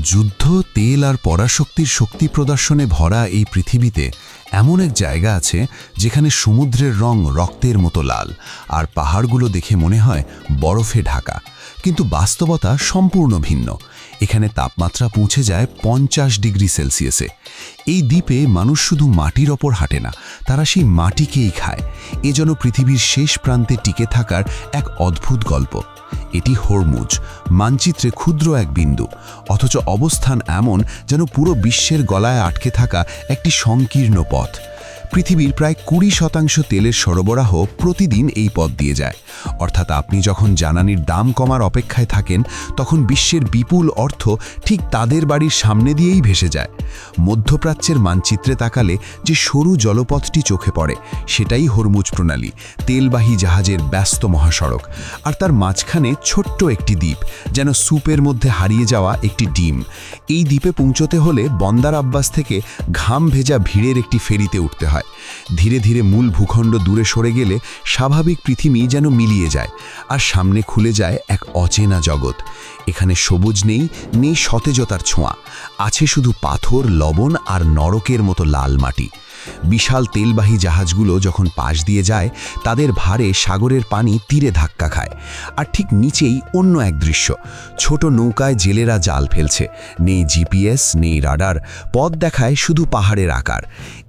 যুদ্ধ, তেল আর পরাশক্তির শক্তি প্রদর্শনে ভরা এই পৃথিবীতে এমন এক জায়গা আছে যেখানে সমুদ্রের রং রক্তের মতো লাল আর পাহাড়গুলো দেখে মনে হয় বরফে ঢাকা। কিন্তু বাস্তবতা সম্পূর্ণ ভিন্ন। এখানে তাপমাত্রা পৌঁছে যায় 50 ডিগ্রি সেলসিয়াসে। এই দ্বীপে মানুষ শুধু মাটির ওপর হাঁটে না, তারা সেই মাটিকেই খায়। এ যেন পৃথিবীর শেষ প্রান্তে টিকে থাকার এক অদ্ভুত গল্প। এটি হরমুজ, মানচিত্রে ক্ষুদ্র এক বিন্দু, অথচ অবস্থান এমন যেন পুরো বিশ্বের গলায় আটকে থাকা একটি সংকীর্ণ পথ। পৃথিবীর প্রায় 20% তেলের সরবরাহ প্রতিদিন এই পথ দিয়ে যায়। অর্থাৎ আপনি যখন জ্বালানির দাম কমার অপেক্ষায় থাকেন, তখন বিশ্বের বিপুল অর্থ ঠিক তাদের বাড়ির সামনে দিয়েই ভেসে যায়। মধ্যপ্রাচ্যের মানচিত্রে তাকালে যে সরু জলপথটি চোখে পড়ে, সেটাই হরমুজ প্রণালী, তেলবাহী জাহাজের ব্যস্ত মহাসড়ক। আর তার মাঝখানে ছোট্ট একটি দ্বীপ, যেন স্যুপের মধ্যে হারিয়ে যাওয়া একটি ডিম। এই দ্বীপে পৌঁছতে হলে বন্দর আব্বাস থেকে ঘাম ভেজা ভিড়ের একটি ফেরিতে উঠতে হয়। ধীরে ধীরে মূল ভূখণ্ড দূরে সরে গেলে স্বাভাবিক পৃথিবী যেন মিলিয়ে যায়, আর সামনে খুলে যায় এক অচেনা জগৎ। এখানে সবুজ নেই, নেই সতেজতার ছোঁয়া, আছে শুধু পাথর, লবণ আর নরকের মতো লাল মাটি। বিশাল তেলবাহী জাহাজগুলো যখন পাশ দিয়ে যায়, তাদের ভারে সাগরের পানি তীরে ধাক্কা খায়। আর ঠিক নিচেই অন্য এক দৃশ্য, ছোট নৌকায় জেলেরা জাল ফেলছে। নেই জিপিএস, নেই রাডার, পথ দেখায় শুধু পাহাড়ের আকার।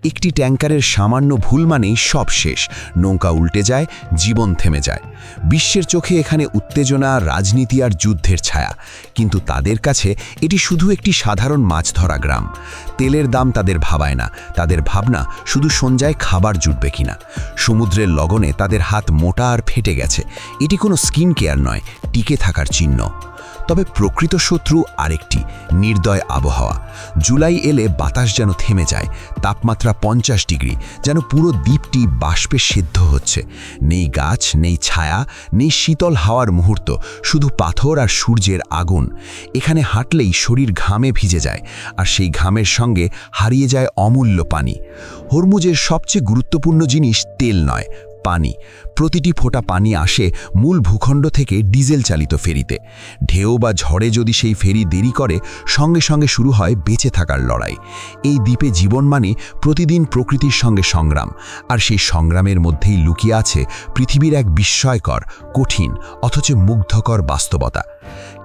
একটি ট্যাঙ্কারের সামান্য ভুল মানেই সব শেষ, নৌকা উল্টে যায়, জীবন থেমে যায়। বিশ্বের চোখে এখানে উত্তেজনা, রাজনীতি আর যুদ্ধের ছায়া। কিন্তু তাদের কাছে এটি শুধু একটি সাধারণ মাছ ধরা গ্রাম। তেলের দাম তাদের ভাবায় না, তাদের ভাবনা শুধু সঞ্জায় খাবার জুটবে কিনা। সমুদ্রের লগনে তাদের হাত মোটা আর ফেটে গেছে। এটি কোনো স্কিন কেয়ার নয়, টিকে থাকার চিহ্ন। তবে প্রকৃত শত্রু আরেকটি, নির্দয় আবহাওয়া। জুলাই এলে বাতাস যেন থেমে যায়, তাপমাত্রা 50 ডিগ্রি, যেন পুরো দ্বীপটি বাষ্পে সিদ্ধ হচ্ছে। নেই গাছ, নেই ছায়া, নেই শীতল হাওয়ার মুহূর্ত, শুধু পাথর আর সূর্যের আগুন। এখানে হাঁটলেই শরীর ঘামে ভিজে যায়, আর সেই ঘামের সঙ্গে হারিয়ে যায় অমূল্য পানি। হরমুজের সবচেয়ে গুরুত্বপূর্ণ জিনিস তেল নয়, পানি। প্রতিটি ফোঁটা পানি আসে মূল ভূখণ্ড থেকে ডিজেল চালিত ফেরিতে। ঢেউ বা ঝড়ে যদি সেই ফেরি দেরি করে, সঙ্গে সঙ্গে শুরু হয় বেঁচে থাকার লড়াই। এই দ্বীপে জীবন মানে প্রতিদিন প্রকৃতির সঙ্গে সংগ্রাম, আর সেই সংগ্রামের মধ্যেই লুকিয়ে আছে পৃথিবীর এক বিস্ময়কর, কঠিন অথচ মুগ্ধকর বাস্তবতা।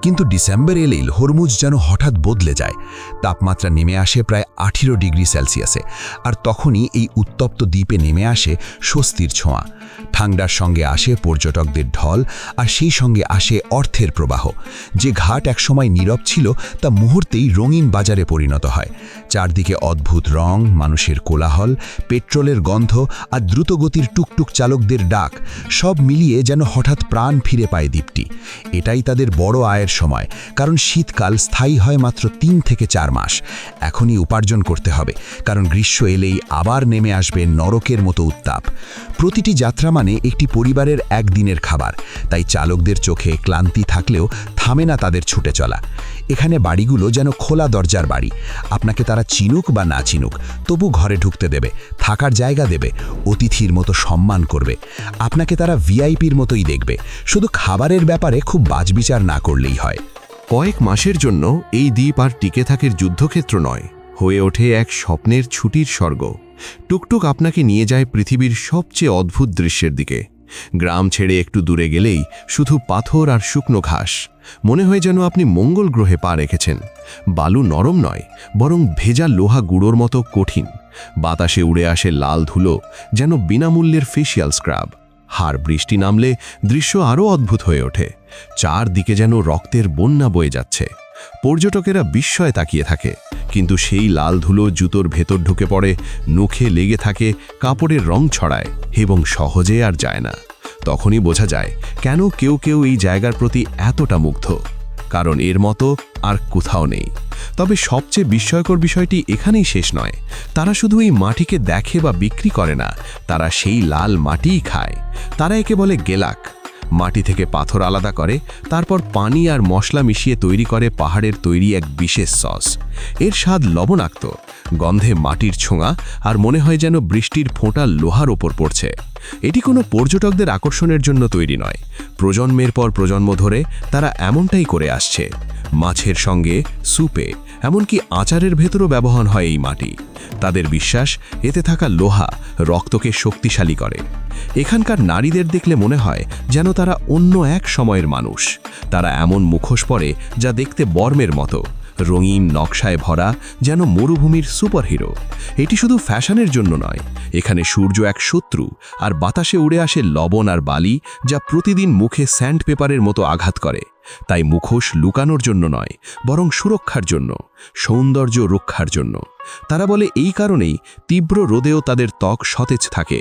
কিন্তু ডিসেম্বর এলেই হরমুজ যেন হঠাৎ বদলে যায়। তাপমাত্রা নেমে আসে প্রায় 18 ডিগ্রি সেলসিয়াসে, আর তখনই এই উত্তপ্ত দ্বীপে নেমে আসে স্বস্তির ছোঁয়া। ঠান্ডার সঙ্গে আসে পর্যটকদের ঢল, আর সেই সঙ্গে আসে অর্থের প্রবাহ। যে ঘাট একসময় নীরব ছিল, তা মুহূর্তেই রঙিন বাজারে পরিণত হয়। চারদিকে অদ্ভুত রং, মানুষের কোলাহল, পেট্রোলের গন্ধ আর দ্রুতগতির টুকটুক চালকদের ডাক, সব মিলিয়ে যেন হঠাৎ প্রাণ ফিরে পায় দ্বীপটি। এটাই তাদের বড় আয়ের সময়, কারণ শীতকাল স্থায়ী হয় মাত্র 3 থেকে 4 মাস। এখনই উপার্জন করতে হবে, কারণ গ্রীষ্ম এলেই আবার নেমে আসবে নরকের মতো উত্তাপ। প্রতিটি যাত্রা মানে একটি পরিবারের একদিনের খাবার, তাই চালকদের চোখে ক্লান্তি থাকলেও থামে না তাদের ছুটে চলা। এখানে বাড়িগুলো যেন খোলা দরজার বাড়ি। আপনাকে তারা চিনুক বা না চিনুক, তবু ঘরে ঢুকতে দেবে, থাকার জায়গা দেবে, অতিথির মতো সম্মান করবে। আপনাকে তারা ভিআইপির মতোই দেখবে, শুধু খাবারের ব্যাপারে খুব বাজবিচার না করলেই হয়। কয়েক মাসের জন্য এই দ্বীপ আর টিকে থাকার যুদ্ধক্ষেত্র নয়, হয়ে ওঠে এক স্বপ্নের ছুটির স্বর্গ। টুকটুক আপনাকে নিয়ে যায় পৃথিবীর সবচেয়ে অদ্ভুত দৃশ্যের দিকে। গ্রাম ছেড়ে একটু দূরে গেলেই শুধু পাথর আর শুকনো ঘাস। মনে হয় যেন আপনি মঙ্গল গ্রহে পা রেখেছেন। বালু নরম নয়, বরং ভেজা লোহা গুঁড়োর মতো কঠিন। বাতাসে উড়ে আসে লাল ধুলো, যেন বিনামূল্যের ফেসিয়াল স্ক্রাব। হাড় বৃষ্টি নামলে দৃশ্য আরও অদ্ভুত হয়ে ওঠে। চারদিকে যেন রক্তের বন্যা বয়ে যাচ্ছে। পর্যটকেরা বিস্ময়ে তাকিয়ে থাকে, কিন্তু সেই লাল ধুলো জুতোর ভেতর ঢুকে পড়ে, নখে লেগে থাকে, কাপড়ের রং ছড়ায় এবং সহজে আর যায় না। তখনই বোঝা যায় কেন কেউ কেউ এই জায়গার প্রতি এতটা মুগ্ধ, কারণ এর মতো আর কোথাও নেই। তবে সবচেয়ে বিস্ময়কর বিষয়টি এখানেই শেষ নয়। তারা শুধু এই মাটিকে দেখে বা বিক্রি করে না, তারা সেই লাল মাটিই খায়। তারা একে বলে গেলাক। মাটি থেকে পাথর আলাদা করে, তারপর পানি আর মশলা মিশিয়ে তৈরি করে পাহাড়ের তৈরি এক বিশেষ সস। এর স্বাদ লবণাক্ত, গন্ধে মাটির ছোঁয়া, আর মনে হয় যেন বৃষ্টির ফোঁটা লোহার ওপর পড়ছে। এটি কোনো পর্যটকদের আকর্ষণের জন্য তৈরি নয়, প্রজন্মের পর প্রজন্ম ধরে তারা এমনটাই করে আসছে। মাছের সঙ্গে স্যুপে এমনকি আচারের ভেতরও ব্যবহার হয় এই মাটি। তাদের বিশ্বাস এতে থাকা লোহা রক্তকে শক্তিশালী করে। এখানকার নারীদের দেখলে মনে হয় যেন তারা অন্য এক সময়ের মানুষ। তারা এমন মুখোশ পরে যা দেখতে বর্মের মতো, রঙিন নকশায় ভরা, যেন মরুভূমির সুপারহিরো। এটি শুধু ফ্যাশনের জন্য নয়, এখানে সূর্য এক শত্রু, আর বাতাসে উড়ে আসে লবণ আর বালি, যা প্রতিদিন মুখে স্যান্ড পেপারের মতো আঘাত করে। তাই মুখোশ লুকানোর জন্য নয়, বরং সুরক্ষার জন্য, সৌন্দর্য রক্ষার জন্য। তারা বলে এই কারণেই তীব্র রোদেও তাদের ত্বক সতেজ থাকে।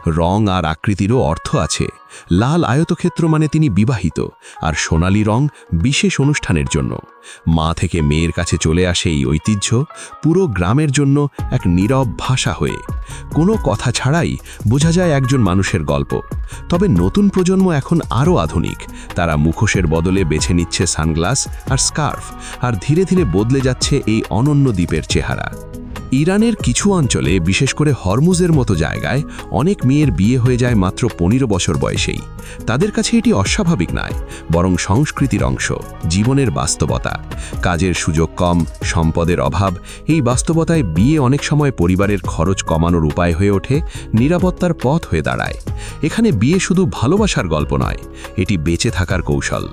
রং আর আকৃতিরও অর্থ আছে। লাল আয়তক্ষেত্র মানে তিনি বিবাহিত, আর সোনালী রং বিশেষ অনুষ্ঠানের জন্য। মা থেকে মেয়ের কাছে চলে আসে এই ঐতিহ্য, পুরো গ্রামের জন্য এক নীরব ভাষা হয়ে। কোনো কথা ছাড়াই বোঝা যায় একজন মানুষের গল্প। তবে নতুন প্রজন্ম এখন আরও আধুনিক। তারা মুখোশের বদলে বেছে নিচ্ছে সানগ্লাস আর স্কার্ফ, আর ধীরে ধীরে বদলে যাচ্ছে এই অনন্য দ্বীপের চেহারা। ইরানের কিছু অঞ্চলে, বিশেষ করে হরমুজের মতো জায়গায়, অনেক মেয়ের বিয়ে হয়ে যায় মাত্র 15 বছর বয়সেই। তাদের কাছে এটি অস্বাভাবিক নয়, বরং সংস্কৃতির অংশ, জীবনের বাস্তবতা। কাজের সুযোগ কম, সম্পদের অভাব, এই বাস্তবতায় বিয়ে অনেক সময় পরিবারের খরচ কমানোর উপায় হয়ে ওঠে, নিরাপত্তার পথ হয়ে দাঁড়ায়। এখানে বিয়ে শুধু ভালোবাসার গল্প নয়, এটি বেঁচে থাকার কৌশল।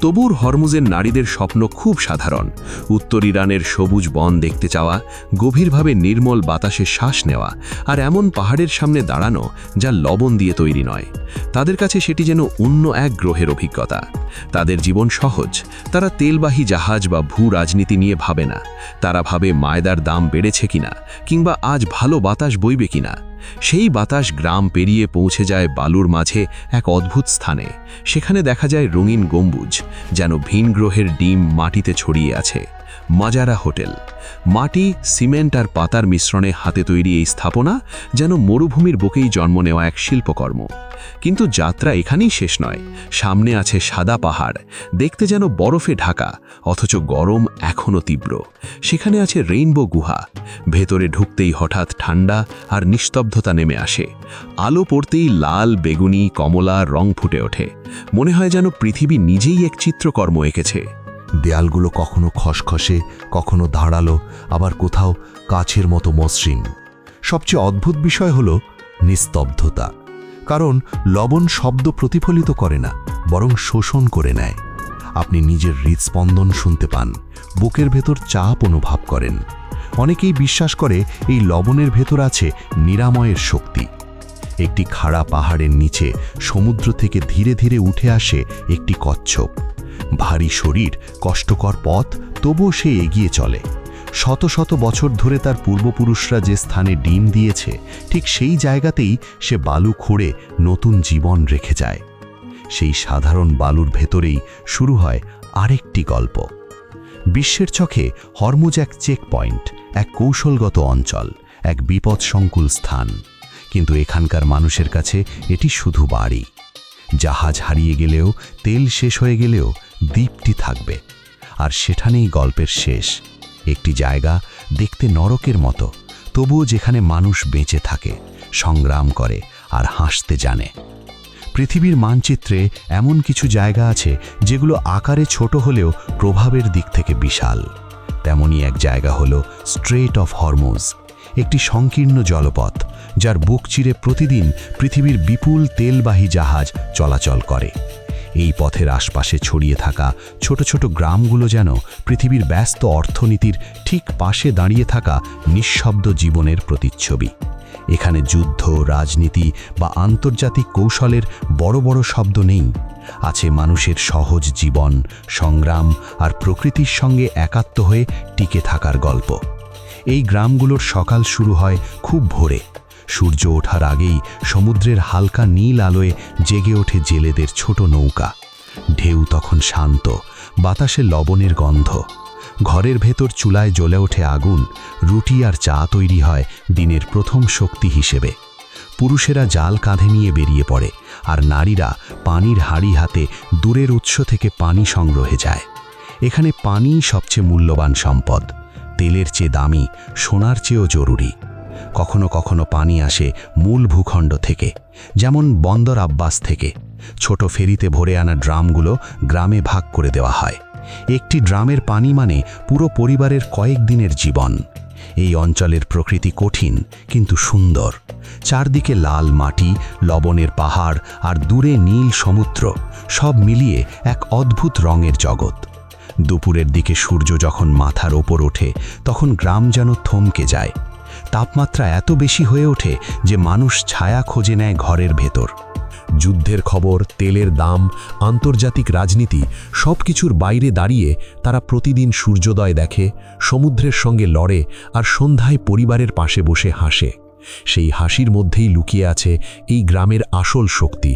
তবুর হরমুজের নারীদের স্বপ্ন খুব সাধারণ। উত্তর ইরানের সবুজ বন দেখতে চাওয়া, গভীরভাবে নির্মল বাতাসে শ্বাস নেওয়া, আর এমন পাহাড়ের সামনে দাঁড়ানো যা লবণ দিয়ে তৈরি নয়। তাদের কাছে সেটি যেন অন্য এক গ্রহের অভিজ্ঞতা। তাদের জীবন সহজ। তারা তেলবাহী জাহাজ বা ভূ রাজনীতি নিয়ে ভাবে না। তারা ভাবে মায়দার দাম বেড়েছে কিনা, কিংবা আজ ভালো বাতাস বইবে কিনা। সেই বাতাস গ্রাম পেরিয়ে পৌঁছে যায় বালুর মাঝে এক অদ্ভুত স্থানে। সেখানে দেখা যায় রঙিন গম্বুজ, যেন ভিন গ্রহের ডিম মাটিতে ছড়িয়ে আছে। মাজারা হোটেল। মাটি, সিমেন্ট আর পাতার মিশ্রণে হাতে তৈরি এই স্থাপনা যেন মরুভূমির বুকেই জন্ম নেওয়া এক শিল্পকর্ম। কিন্তু যাত্রা এখানেই শেষ নয়। সামনে আছে সাদা পাহাড়, দেখতে যেন বরফে ঢাকা, অথচ গরম এখনও তীব্র। সেখানে আছে রেইনবো গুহা। ভেতরে ঢুকতেই হঠাৎ ঠান্ডা আর নিস্তব্ধতা নেমে আসে। আলো পড়তেই লাল, বেগুনি, কমলা রং ফুটে ওঠে। মনে হয় যেন পৃথিবী নিজেই এক চিত্রকর্ম এঁকেছে। দেয়ালগুলো কখনো খসখসে, কখনো ধারালো, আবার কোথাও কাছের মতো মসৃণ। সবচেয়ে অদ্ভুত বিষয় হলো নিস্তব্ধতা। কারণ লবণ শব্দ প্রতিফলিত করে না, বরং শোষণ করে নেয়। আপনি নিজের হৃদস্পন্দন শুনতে পান, বুকের ভেতর চাপ অনুভব করেন। অনেকেই বিশ্বাস করে এই লবণের ভেতর আছে নিরাময়ের শক্তি। একটি খাড়া পাহাড়ের নিচে সমুদ্র থেকে ধীরে ধীরে উঠে আসে একটি কচ্ছপ। ভারী শরীর, কষ্টকর পথ, তবুও সে এগিয়ে চলে। শত শত বছর ধরে তার পূর্বপুরুষরা যে স্থানে ডিম দিয়েছে, ঠিক সেই জায়গাতেই সে বালু খুঁড়ে নতুন জীবন রেখে যায়। সেই সাধারণ বালুর ভেতরেই শুরু হয় আরেকটি গল্প। বিশ্বের চোখে হরমুজ এক চেক পয়েন্ট, এক কৌশলগত অঞ্চল, এক বিপদসংকুল স্থান। কিন্তু এখানকার মানুষের কাছে এটি শুধু বাড়ি। জাহাজ হারিয়ে গেলেও, তেল শেষ হয়ে গেলেও দ্বীপটি থাকবে। আর সেখানেই গল্পের শেষ। একটি জায়গা দেখতে নরকের মতো, তবুও যেখানে মানুষ বেঁচে থাকে, সংগ্রাম করে আর হাসতে জানে। পৃথিবীর মানচিত্রে এমন কিছু জায়গা আছে যেগুলো আকারে ছোট হলেও প্রভাবের দিক থেকে বিশাল। তেমনই এক জায়গা হলো স্ট্রেট অফ হরমুজ, একটি সংকীর্ণ জলপথ যার বুক চিরে প্রতিদিন পৃথিবীর বিপুল তেলবাহী জাহাজ চলাচল করে। এই পথের আশপাশে ছড়িয়ে থাকা ছোট ছোট গ্রামগুলো যেন পৃথিবীর ব্যস্ত অর্থনীতির ঠিক পাশে দাঁড়িয়ে থাকা নিঃশব্দ জীবনের প্রতিচ্ছবি। এখানে যুদ্ধ, রাজনীতি বা আন্তর্জাতিক কৌশলের বড় বড় শব্দ নেই। আছে মানুষের সহজ জীবন, সংগ্রাম আর প্রকৃতির সঙ্গে একাত্ম হয়ে টিকে থাকার গল্প। এই গ্রামগুলোর সকাল শুরু হয় খুব ভোরে। সূর্য ওঠার আগেই সমুদ্রের হালকা নীল আলোয় জেগে ওঠে জেলেদের ছোট নৌকা। ঢেউ তখন শান্ত, বাতাসে লবণের গন্ধ। ঘরের ভেতর চুলায় জ্বলে ওঠে আগুন, রুটি আর চা তৈরি হয় দিনের প্রথম শক্তি হিসেবে। পুরুষেরা জাল কাঁধে নিয়ে বেরিয়ে পড়ে, আর নারীরা পানির হাঁড়ি হাতে দূরের উৎস থেকে পানি সংগ্রহে যায়। এখানে পানিই সবচেয়ে মূল্যবান সম্পদ, তেলের চেয়ে দামি, সোনার চেয়েও জরুরি। কখনো কখনো পানি আসে মূল ভূখণ্ড থেকে, যেমন বন্দর আব্বাস থেকে। ছোট ফেরিতে ভরে আনা ড্রামগুলো গ্রামে ভাগ করে দেওয়া হয়। একটি ড্রামের পানি মানে পুরো পরিবারের কয়েকদিনের জীবন। এই অঞ্চলের প্রকৃতি কঠিন কিন্তু সুন্দর। চারদিকে লাল মাটি, লবণের পাহাড় আর দূরে নীল সমুদ্র, সব মিলিয়ে এক অদ্ভুত রঙের জগৎ। দুপুরের দিকে সূর্য যখন মাথার ওপর ওঠে তখন গ্রাম যেন থমকে যায়। তাপমাত্রা এত বেশি হয়ে ওঠে যে মানুষ ছায়া খোঁজে নেয় ঘরের ভেতর। যুদ্ধের খবর, তেলের দাম, আন্তর্জাতিক রাজনীতি সবকিছুর বাইরে দাঁড়িয়ে তারা প্রতিদিন সূর্যোদয় দেখে, সমুদ্রের সঙ্গে লড়ে আর সন্ধ্যায় পরিবারের পাশে বসে হাসে। সেই হাসির মধ্যেই লুকিয়ে আছে এই গ্রামের আসল শক্তি,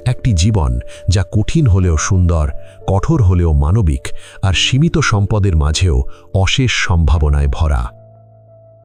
একটি জীবন যা কঠিন হলেও সুন্দর, কঠোর হলেও মানবিক আর সীমিত সম্পদের মাঝেও অশেষ সম্ভাবনায় ভরা।